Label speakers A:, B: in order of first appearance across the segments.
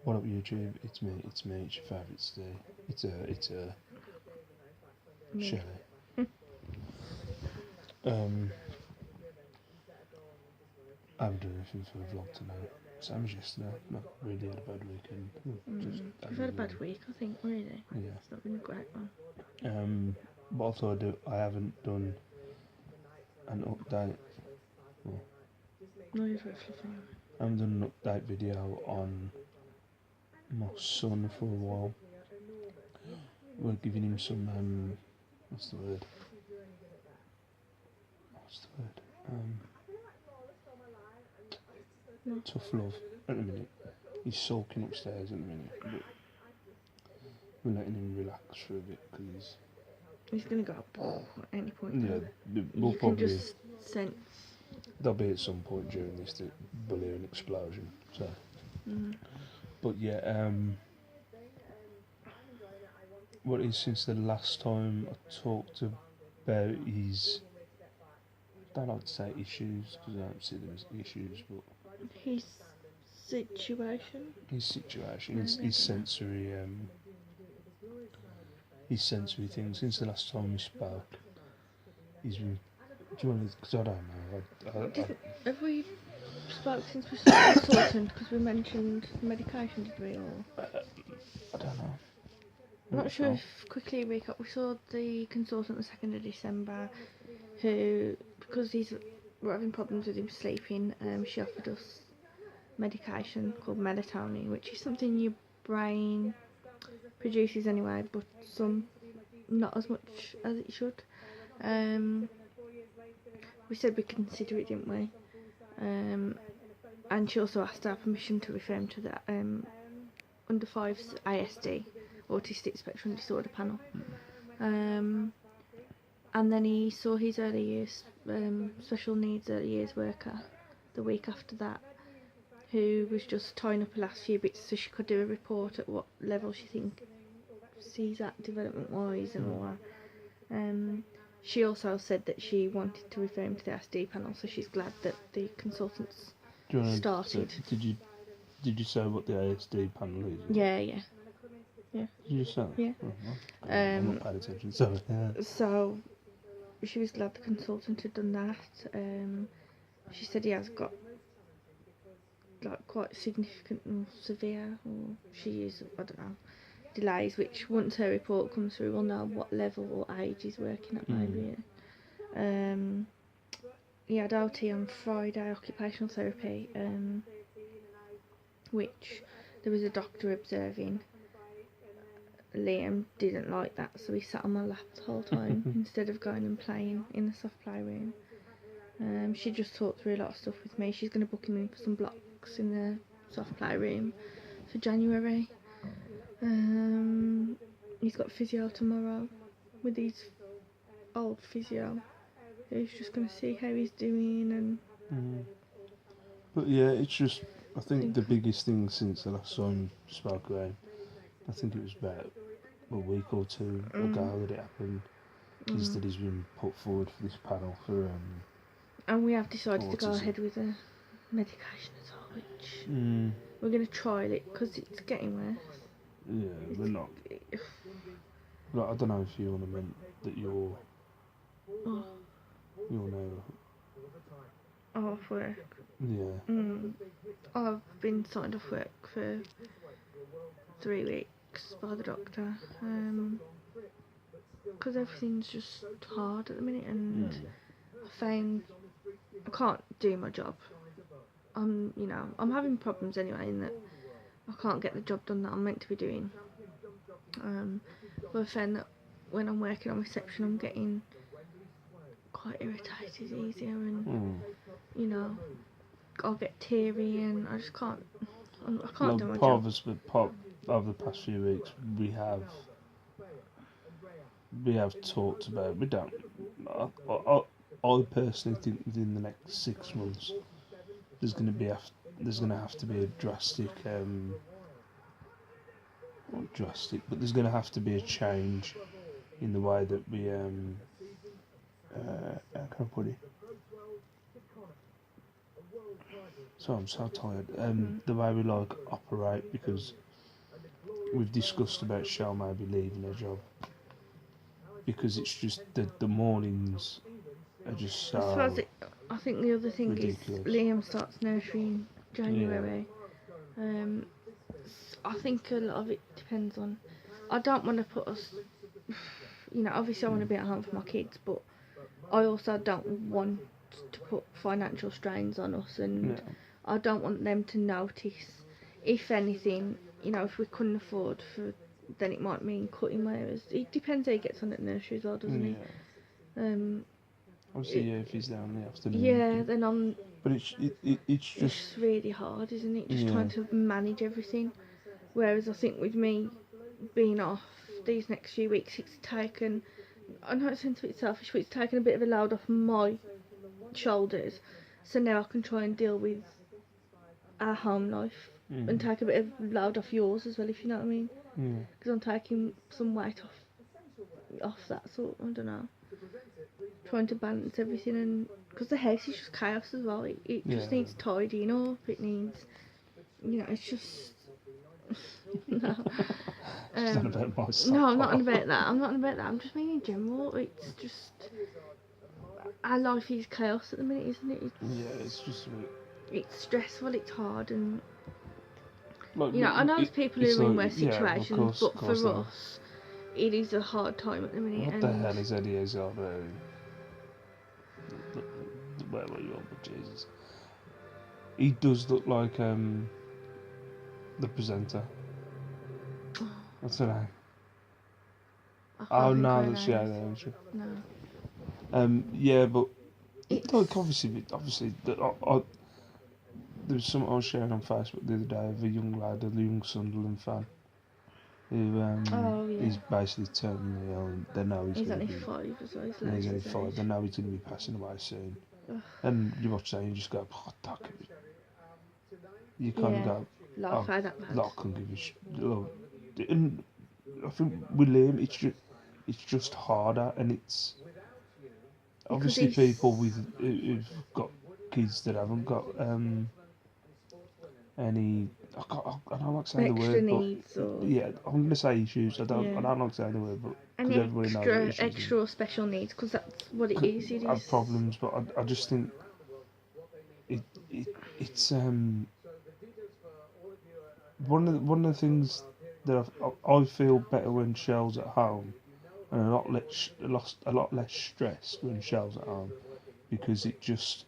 A: What up YouTube? It's me, it's your favourite Steve. It's a Shelley. I haven't done anything for the vlog tonight. Same as yesterday. Not really had a bad weekend.
B: You've had a bad week, I think, really.
A: Yeah.
B: It's not been a great one.
A: But also I haven't done an update. Well,
B: No, you're very fluffy.
A: I haven't done an update video on my son for a while. We're giving him some what's the word? Tough love at the minute. He's sulking upstairs at the minute, but we're letting him relax for a bit because
B: he's going to go up at any point.
A: Yeah,
B: we'll you probably can just sense.
A: There'll be at some point during this balloon explosion. So, but yeah, what is since the last time I talked about his, I don't like to say issues because I don't see them as issues, but
B: his situation,
A: his sensory things. Since the last time we spoke, he's been. Do you want to? Because I don't know.
B: Have we spoke since we started consultant? Because we mentioned medication, did we? Or
A: I don't know.
B: I'm not sure if quickly recap. We saw the consultant the 2nd of December, who, because we're having problems with him sleeping, she offered us medication called melatonin, which is something your brain produces anyway, but not as much as it should. We said we'd consider it, didn't we? And she also asked our permission to refer him to the under 5's ASD, Autistic Spectrum Disorder panel. And then he saw his early years, special needs early years worker the week after that, who was just tying up the last few bits so she could do a report at what level she thinks he's at development wise and all that. She also said that she wanted to refer him to the ASD panel, so she's glad that the consultants started.
A: Did you say what the ASD panel is?
B: Yeah.
A: Did you say that?
B: Yeah.
A: Oh, I'm not paying attention, sorry.
B: So she was glad the consultant had done that. She said he has got like quite significant and severe, or she is, I don't know, delays, which once her report comes through we'll know what level or age he's working at maybe. He had OT on Friday, occupational therapy, which there was a doctor observing. Liam didn't like that, so he sat on my lap the whole time instead of going and playing in the soft play room. She just talked through a lot of stuff with me. She's going to book him in for some blocks in the soft play room for January. He's got physio tomorrow with his old physio. He's just going to see how he's doing and.
A: But yeah, it's just, I think the biggest thing since the last time we spoke about, I think it was about a week or two ago that it happened, is that he's been put forward for this panel for
B: and we have decided to go ahead with the medication as well, which we're going to trial it because it's getting worse.
A: Yeah, we're not. Like, I don't know if you want to meant that you're now
B: off work.
A: Yeah.
B: I've been signed off work for 3 weeks by the doctor, because everything's just hard at the minute, and I found I can't do my job. I'm having problems anyway in that I can't get the job done that I'm meant to be doing. But I found that when I'm working on reception, I'm getting quite irritated easier, and I'll get teary, and I just can't. I can't do my job.
A: Part of the past few weeks, we have talked about. We don't. I personally think within the next 6 months, there's going to have to be a drastic. Not drastic, but there's going to have to be a change in the way that we how can I put it? So I'm so tired. The way we like operate, because we've discussed about Shell maybe leaving her job, because it's just the mornings are just
B: I suppose
A: so
B: I think the other thing
A: ridiculous.
B: is Liam starts nursery in
A: Yeah.
B: January. I think a lot of it depends on. I don't want to put us. Obviously I want to be at home for my kids, but I also don't want to put financial strains on us, and
A: Yeah.
B: I don't want them to notice. If anything, if we couldn't afford for, then it might mean cutting my hours. It depends how he gets on at nursery as well, doesn't
A: Yeah.
B: he?
A: Obviously, yeah, if he's there in the afternoon.
B: Yeah, then
A: But it's just.
B: it's really hard, isn't it? Just
A: Yeah.
B: trying to manage everything. Whereas I think with me being off these next few weeks, it's taken. I know it sounds a bit selfish, but it's taken a bit of a load off my shoulders. So now I can try and deal with our home life and take a bit of load off yours as well, if you know what I mean.
A: Yeah.
B: Because I'm taking some weight off that sort. I don't know. Trying to balance everything, and because the house is just chaos as well. It just
A: Yeah.
B: needs tidying up. It needs, it's just no.
A: It's not about my stuff.
B: No, I'm not on about that. I'm not on about that. I'm just meaning in general. It's just our life is chaos at the minute, isn't it?
A: It's just a bit.
B: It's stressful. It's hard, and
A: Like,
B: I know there's people who
A: it's
B: are in
A: like,
B: worse
A: yeah, of
B: situations, but
A: course
B: for
A: they are.
B: us, it is a hard time at the minute.
A: What
B: and
A: the hell is Eddie Izzard wearing? Where were you on, but Jesus? He does look like the presenter. What's her name?
B: I can't
A: Oh,
B: think
A: no,
B: of her
A: that's yeah,
B: names.
A: she.
B: No.
A: Yeah, but
B: It's
A: like obviously, there was something I was sharing on Facebook the other day of a young lad, a young Sunderland fan, who
B: oh yeah.
A: he's basically terminally ill, and they know he's
B: He's
A: going to
B: only
A: be.
B: 5 as well. He's
A: And he's
B: late
A: only
B: his
A: 5.
B: age.
A: They know he's going to be passing away soon.
B: Ugh.
A: And you watch that and you just go, oh, that could be. You kind of go,
B: Life ain't that bad.
A: that can give you. And I think with Liam, it's just harder, and it's obviously people who've got kids that haven't got any. I don't like saying the
B: Extra
A: word, but
B: needs or
A: yeah, I'm going to say issues. I
B: Yeah.
A: don't like saying the word, but because
B: any
A: everybody knows what issues
B: extra or special needs, because that's what it is. It
A: have
B: is.
A: problems, but I just think it's one of the things that I feel better when Shell's at home, and a lot less stressed when Shell's at home, because it just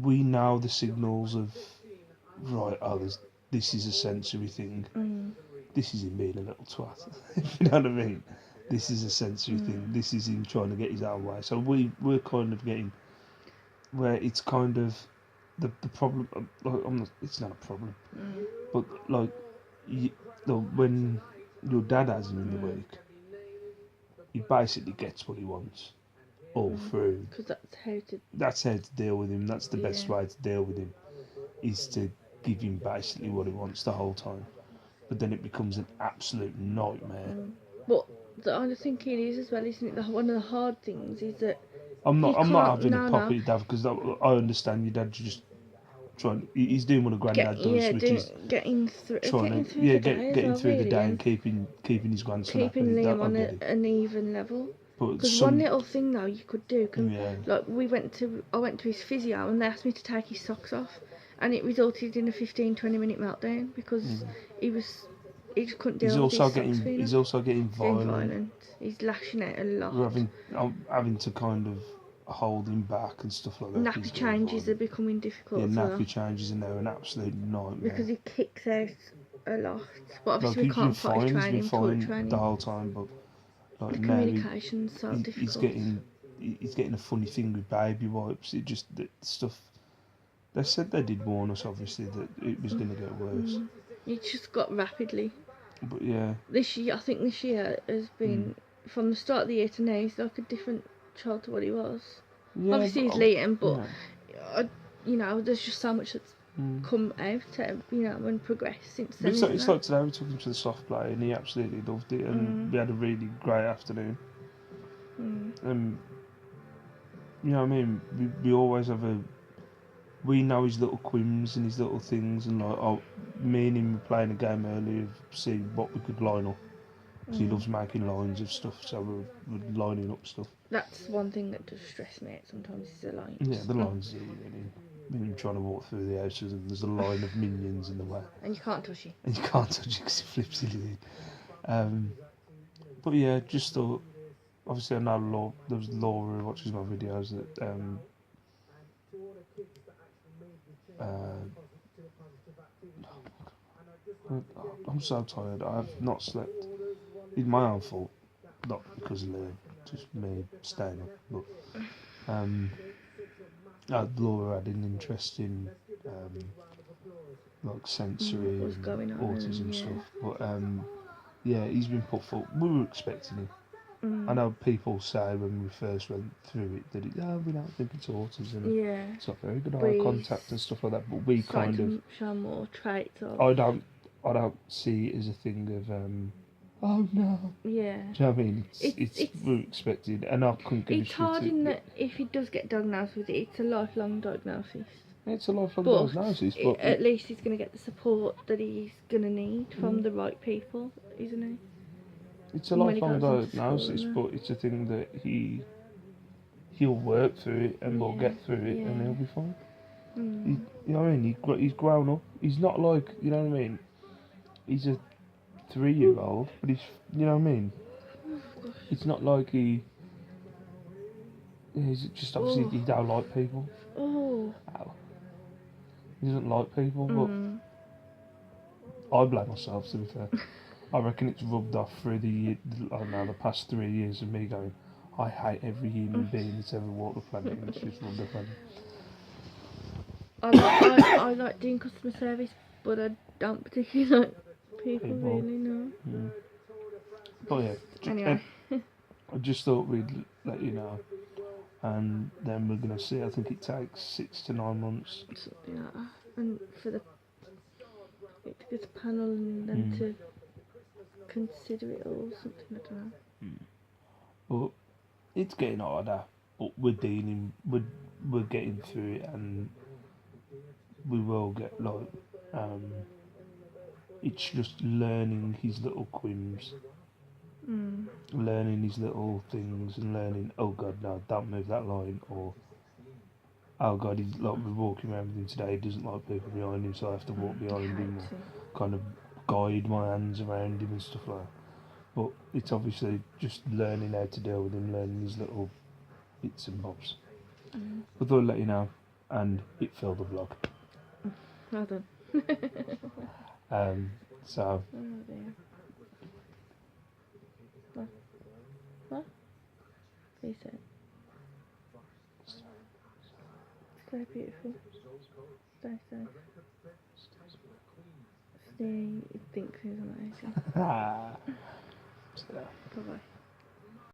A: we know the signals of right. This is a sensory thing. This is him being a little twat. If you know what I mean. This is a sensory thing. This is him trying to get his own way. So we're kind of getting where it's kind of the problem. Like, it's not a problem, but like when your dad has him in the week, he basically gets what he wants all through.
B: Because
A: That's how to deal with him. That's the best
B: Yeah.
A: way to deal with him, is to give him basically what he wants the whole time. But then it becomes an absolute nightmare.
B: But the other thing it is as well, isn't it? One of the hard things is that
A: I'm not having
B: no,
A: a pop at your dad, because I understand your dad just trying. He's doing what a granddad does, which is
B: getting through
A: trying
B: the
A: to
B: day as
A: getting
B: well,
A: through the
B: really,
A: day
B: and
A: and keeping his grandson
B: keeping
A: happy.
B: Liam
A: I
B: on
A: get it.
B: an even level.
A: But
B: Because one little thing though you could do,
A: Yeah.
B: like I went to his physio and they asked me to take his socks off, and it resulted in a 15-20 minute meltdown because he just couldn't deal with his socks feeling.
A: He's also getting
B: Getting
A: violent.
B: He's lashing out a lot.
A: We're having to kind of hold him back and stuff like that.
B: Nappy changes are becoming difficult
A: Yeah,
B: as well.
A: nappy changes are now an absolute nightmare.
B: Because he kicks out a lot. But obviously
A: Like,
B: we can't fight
A: he's
B: train
A: been
B: him,
A: fine
B: toilet train
A: the
B: him.
A: whole time, but like
B: The
A: now
B: communication's so difficult.
A: he's getting a funny thing with baby wipes. It just the stuff. They said they did warn us, obviously, that it was going to get worse.
B: It's just got rapidly.
A: But yeah.
B: I think this year has been, from the start of the year to now, he's like a different child to what he was.
A: Yeah,
B: Obviously he's Liam, but there's just so much that's come out, and progressed since then.
A: It's like today we took him to the soft play and he absolutely loved it, and we had a really great afternoon. you know what I mean? We always have we know his little quims and his little things, and like, me and him were playing a game earlier of seeing what we could line up. Because he loves making lines of stuff, so we're lining up stuff.
B: That's one thing that does stress me out sometimes is the lines.
A: Yeah, the lines, when you're trying to walk through the house and there's a line of minions in the way.
B: And you can't touch it.
A: And you can't touch it because it flips it. But yeah, just thought, obviously I know there was Laura who watches my videos that I'm so tired. I've not slept. It's my own fault, not because of Liam, just me staying up. But Laura had an interest in like sensory
B: What's
A: and
B: going on,
A: autism
B: yeah.
A: stuff. But yeah, he's been put forward. We were expecting him. I know people say when we first went through it that we don't think it's autism.
B: Yeah.
A: It's not very good
B: But
A: eye contact and stuff like that. But we kind of,
B: show more traits of.
A: I don't see it as a thing of oh no.
B: Yeah.
A: Do you know what I mean? It's we were expected, and I couldn't give a shit.
B: It's hard in that if he does get diagnosed with it, it's a lifelong diagnosis.
A: It's a lifelong diagnosis, but
B: at least he's going to get the support that he's going to need from the right people, isn't he?
A: it's a lifelong diagnosis, but it's a thing that he'll work through it and we'll get through it and he'll be fine. You know what I mean? He's grown up. He's not like, you know what I mean? He's a 3-year-old, but he's, you know what I mean? It's not like he's just obviously he don't like people.
B: Oh.
A: Ow. He doesn't like people, but I blame myself, to be fair. I reckon it's rubbed off through the past 3 years of me going, I hate every human being that's ever walked the planet, and it's just rubbed off on me.
B: I like doing customer service, but I don't particularly like people. Really, no.
A: But yeah,
B: Anyway.
A: I just thought we'd let you know, and then we're going to see. I think it takes 6 to 9 months.
B: Something like that. And for it to go to panel and then to consider it all, something, I don't know.
A: But it's getting harder, but we're getting through it, and we will get it's just learning his little quims, learning his little things, and learning, oh god, no, don't move that line, or oh god, he's like, we're walking around with him today, he doesn't like people behind him, so I have to walk behind him, or kind of guide my hands around him and stuff like that. But it's obviously just learning how to deal with him, learning his little bits and bobs. But thought I'd let you know, and it filled the vlog.
B: Well done.
A: So.
B: Oh dear. What? He said. Stay beautiful. Stay safe. Stay, think who's amazing. Bye bye.